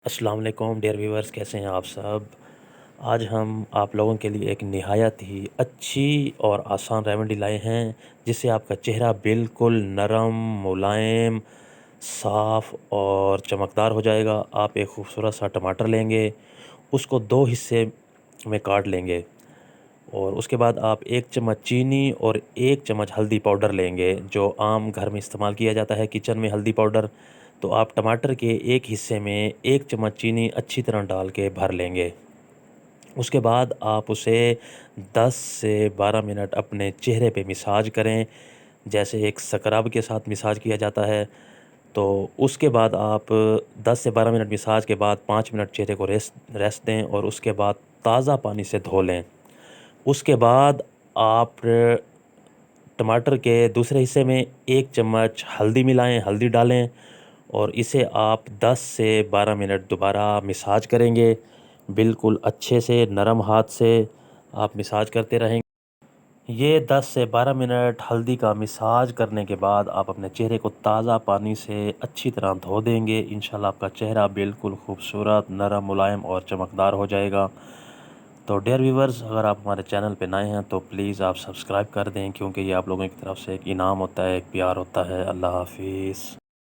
अस्सलाम वालेकुम dear viewers, कैसे हैं आप सब। आज हम आप लोगों के लिए एक निहायत ही अच्छी और आसान रेमेडी लाए हैं जिससे आपका चेहरा बिल्कुल नरम, मुलायम, साफ़ और चमकदार हो जाएगा। आप एक खूबसूरत सा टमाटर लेंगे, उसको 2 हिस्से में काट लेंगे और उसके बाद आप 1 चम्मच चीनी और 1 चम्मच हल्दी पाउडर लेंगे, जो आम घर में इस्तेमाल किया जाता है किचन में हल्दी पाउडर। तो आप टमाटर के एक हिस्से में 1 चम्मच चीनी अच्छी तरह डाल के भर लेंगे। उसके बाद आप उसे 10 से 12 मिनट अपने चेहरे पे मसाज करें, जैसे एक स्क्रब के साथ मसाज किया जाता है। तो उसके बाद आप 10 से 12 मिनट मसाज के बाद 5 मिनट चेहरे को रेस्ट रेस्ट दें और उसके बाद ताज़ा पानी से धो लें। उसके बाद आप टमाटर के दूसरे हिस्से में 1 चम्मच हल्दी मिलाएं, हल्दी डालें और इसे आप 10 से 12 मिनट दोबारा मसाज करेंगे। बिल्कुल अच्छे से नरम हाथ से आप मसाज करते रहेंगे। ये 10 से 12 मिनट हल्दी का मसाज करने के बाद आप अपने चेहरे को ताज़ा पानी से अच्छी तरह धो देंगे। इंशाल्लाह आपका चेहरा बिल्कुल खूबसूरत, नरम, मुलायम और चमकदार हो जाएगा। तो डियर व्यूवर्स, अगर आप हमारे चैनल पे नए हैं तो प्लीज़ आप सब्सक्राइब कर दें, क्योंकि ये आप लोगों की तरफ से एक इनाम होता है, एक प्यार होता है। अल्लाह हाफ़िज़।